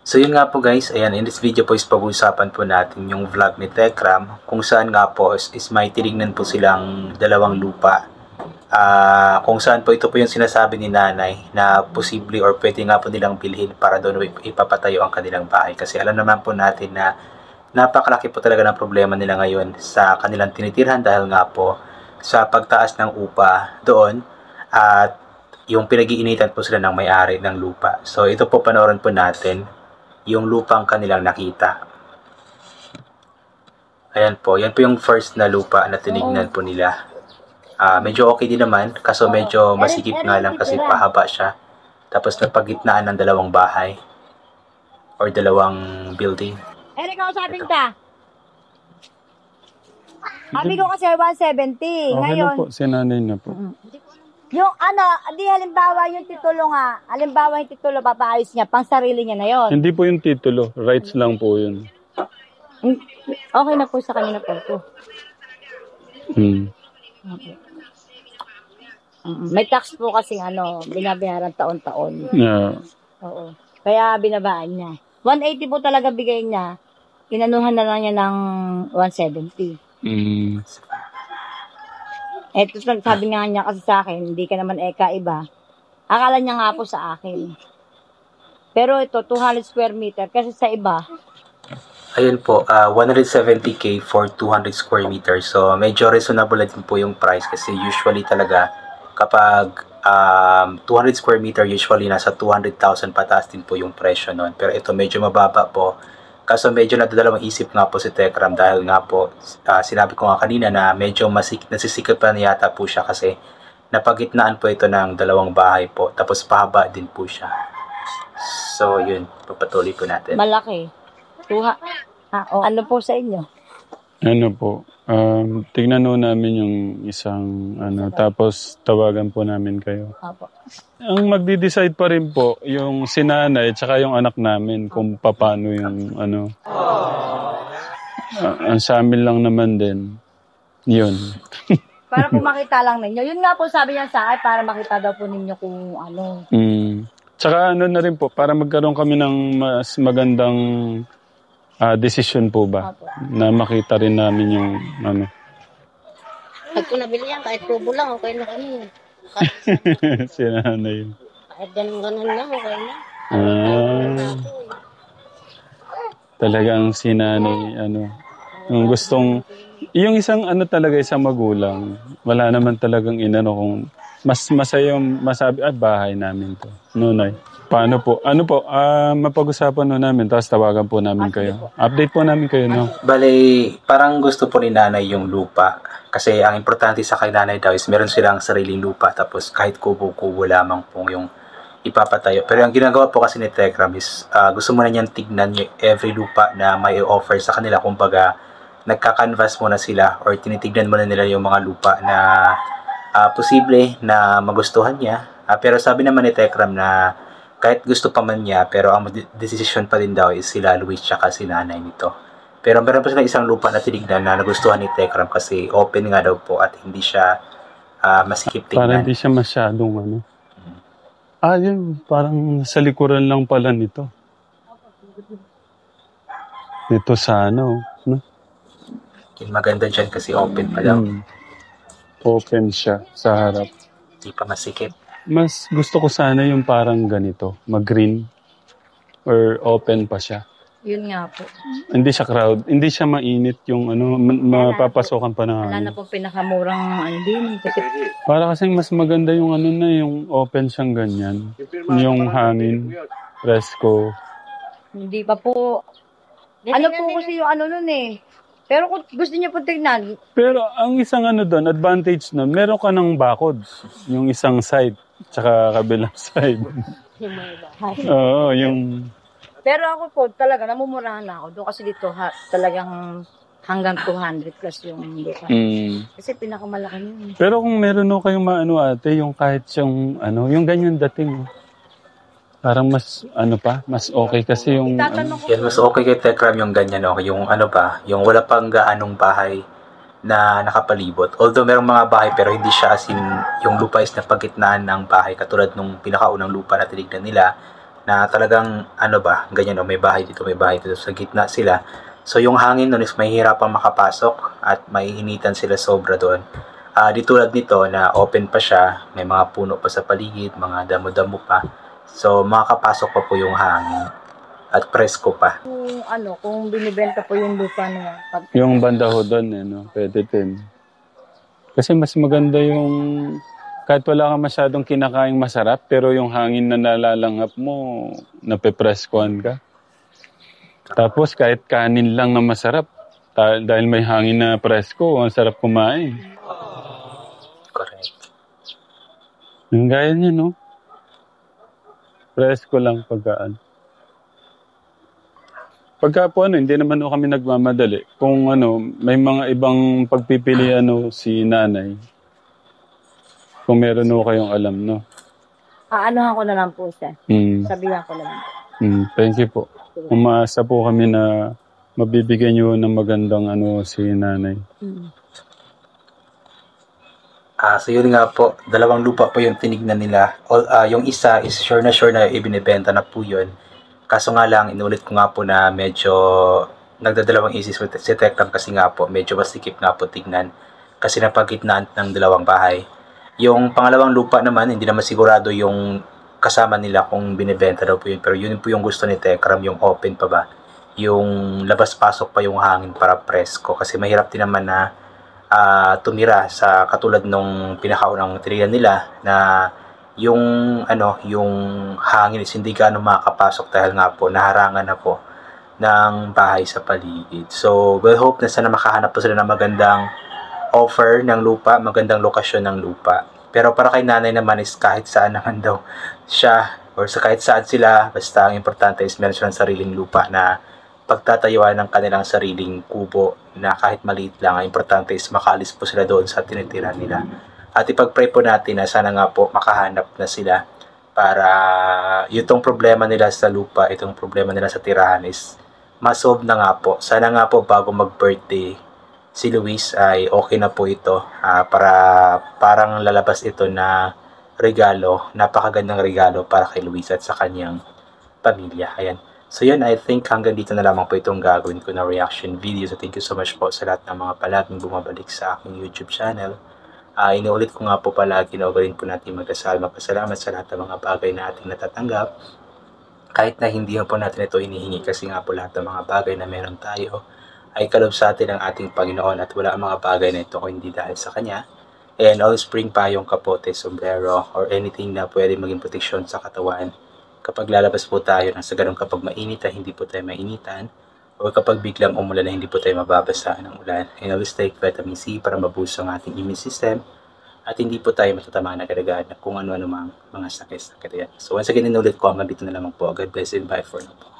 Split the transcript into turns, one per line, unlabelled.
So yun nga po guys, ayan, in this video po is pag-uusapan po natin yung vlog ni Tekram kung saan nga po is may tinignan po silang dalawang lupa. Kung saan po ito po yung sinasabi ni nanay na posible or pwede nga po nilang bilhin para doon ipapatayo ang kanilang bahay. Kasi alam naman po natin na napakalaki po talaga ng problema nila ngayon sa kanilang tinitirhan dahil nga po sa pagtaas ng upa doon at yung pinag-iinitan po sila ng may-ari ng lupa. So ito po panoorin po natin yung lupang kanilang nakita. Ayan po, yan po yung first na lupa na tinignan po nila. Medyo okay din naman, kaso medyo masikip nga lang kasi pahaba siya. Tapos napagitnaan ng dalawang bahay or dalawang building.
Eric, kausapin ka. Sabi ko kasi 170. Ngayon,
po, sinanay na po.
yung di halimbawa yung titulo nga, halimbawa yung titulo papaayos niya, pang sarili niya na yon.
Hindi po yung titulo, rights lang po yun.
Okay na po sa kanila po ito. Okay. May tax po kasi binabayaran taon-taon.
Yeah.
Oo. Kaya binabaan niya. 180 po talaga bigay niya. Inanuhan na lang niya ng 170. Eto, sabi nga niya kasi sa akin, hindi ka naman iba. Akala niya nga po sa akin. Pero ito, 200 square meter. Kasi sa iba,
Ayun po, 170k for 200 square meters. So medyo reasonable din po yung price kasi usually talaga kapag 200 square meter usually nasa 200,000 pataas din po yung presyo nun. Pero ito medyo mababa po. Kaso medyo nadadalawang isip nga po si Tekram dahil nga po sinabi ko nga kanina na medyo nasisikip pa yata po siya kasi napagitnaan po ito ng dalawang bahay po. Tapos pahaba din po siya. So yun, papatuloy po natin.
malaki. Ano po sa inyo?
Ano po, tignan po namin yung isang tapos tawagan po namin kayo.
Opo.
Ang magdi-decide pa rin po yung sinanay at saka yung anak namin kung paano yung ang sa amin lang naman din. Yun.
Para po makita lang ninyo. Yun nga po sabi niya sa akin, para makita daw po ninyo kung ano.
Tsaka na rin po, para magkaroon kami ng mas magandang desisyon po ba?
Opo.
Na makita rin namin yung
Pag ko nabili yan, kahit tubo lang, okay na kami.
sinanay.
Kahit ganun lang, okay na.
Talagang sinanay, yung gustong, yung isang talaga, isang magulang, wala naman talagang kung mas masayang masabi, bahay namin to. Nunay. Paano po? Mapag-usapan namin, tapos tawagan po namin kayo. Update po namin kayo, no?
Bale, parang gusto po ni nanay yung lupa. Kasi ang importante sa kay nanay daw is meron silang sariling lupa. Tapos kahit kubo-kubo lamang po yung ipapatayo. Pero ang ginagawa po kasi ni Tekram is gusto mo na niyang tignan yung every lupa na may offer sa kanila. Kumbaga, nagka-canvas muna sila or tinitignan muna nila yung mga lupa na posible na magustuhan niya. Pero sabi naman ni Tekram na kahit gusto pa man niya, pero ang decision pa din daw is sila Luis tsaka si nanay nito. Pero meron pa silang isang lupa na tinignan na nagustuhan ni Tekram kasi open nga daw po at hindi siya masikip tingnan.
Parang hindi siya masyadong yun, parang sa likuran lang pala nito. Dito sa no?
Yung maganda dyan kasi open pa daw.
Open siya sa harap.
Hindi pa masikip.
Mas gusto ko sana yung parang ganito, mag-green or open pa siya.
Yun nga po.
Hindi siya crowd, hindi siya mainit yung mapapasokan pa na.
Wala na po pinakamurang din. Kasi
Para kasing mas maganda yung yung open siyang ganyan. Yung hangin, presko.
hindi pa po. Ano po kasi yung nun eh. Pero kung gusto niyo po tignan,
Pero ang isang doon, advantage nun, meron ka ng bakod. Yung isang side, tsaka kabilang side.
Yung may bahay.
Oo, yung...
pero ako po talaga namumurahan na ako doon kasi dito talagang hanggang 200 plus yung lupa. Kasi pinakamalaki yun.
Pero kung meron kayong ate, yung kahit yung yung ganyan dating. Parang mas mas okay kasi yung
Itatanong ko
Yan, mas okay kay Tekram yung ganyan, yung yung wala pang gaanong bahay na nakapalibot. Although merong mga bahay pero hindi siya as in yung lupa is napagitnaan ng bahay katulad nung pinakaunang lupa na tinignan nila na talagang ano ba, ganyan o may bahay dito, sa gitna sila. So yung hangin nun is mahihirapang makapasok at maiinitan sila sobra doon. Di tulad nito na open pa siya, may mga puno pa sa paligid, mga damo-damo pa. So makakapasok pa po yung hangin at presko pa.
Kung binibenta po yung lupa nila.
Yung banda ho doon, no? Pwede din. Kasi mas maganda yung... Kahit wala ka masyadong kinakaing masarap, pero yung hangin na nalalanghap mo, napepreskuhan ka. Tapos kahit kanin lang na masarap, dahil may hangin na presko, ang sarap kumain.
Correct.
Yung gaya niya, no? Presko lang pagkaan. Pagka po hindi naman ho kami nagmamadali. Kung may mga ibang pagpipilian si nanay. Kung meron ho kayong alam, no?
Aanuhan ko na lang po siya.
Mm.
Sabihan ko lang.
Thank you po. Umaasa po kami na mabibigyan niyo ng magandang si nanay.
So yun nga po, 2 lupa po yung tinignan nila. Yung isa is sure na ibinibenta na po yun. Kaso nga lang, inulit ko nga po na medyo nagdadalawang isip si Tekram kasi nga po, medyo masikip nga po tignan. Kasi napagitnaan ng 2 bahay. Yung pangalawang lupa naman, hindi naman sigurado yung kasama nila kung binibenta daw po yun. Pero yun po yung gusto ni Tekram, yung open pa ba. Yung labas-pasok pa yung hangin para presko. Kasi mahirap din naman na tumira sa katulad nung pinakaunang tinignan nila na yung hangin is hindi gaano makakapasok dahil nga po naharangan na po ng bahay sa paligid. So, we'll hope na sana makahanap po sila ng magandang offer ng lupa, magandang lokasyon ng lupa. Pero para kay nanay naman is kahit saan naman daw siya or sa kahit saan sila, basta ang importante is meron silang sariling lupa na pagtatayuan ng kanilang sariling kubo na kahit maliit lang. Ang importante is makaalis po sila doon sa tinitira nila. At ipag-pray po natin na sana nga po makahanap na sila para itong problema nila sa lupa, itong problema nila sa tirahan is masolve na nga po. Sana nga po bago mag-birthday si Luis ay okay na po ito para parang lalabas ito na regalo, napakagandang regalo para kay Luis at sa kanyang pamilya. Ayan. So yun, I think hanggang dito na lamang po itong gagawin ko na reaction video. So thank you so much po sa lahat ng mga palaging bumabalik sa aking YouTube channel. Inuulit ko nga po palagi na rin po natin magdasal, magpasalamat sa lahat ng mga bagay na ating natatanggap. Kahit na hindi po natin ito inihingi kasi nga po lahat ng mga bagay na meron tayo ay kalob sa atin ng ating Panginoon at wala ang mga bagay na ito kung hindi dahil sa Kanya. And always bring payong, kapote, sombrero, or anything na pwede maging proteksyon sa katawan. Kapag lalabas po tayo nang sa ganun kapag mainit ay hindi po tayo mainitan o kapag biglang umulan ay hindi po tayo mababasa ng ulan. And always take vitamin C para mabuso ang ating immune system at hindi po tayo matatamaan agad-agad na kung ano-ano mga sakit. So once again, inulit ko hanggang dito na lamang po. God bless and bye for now po.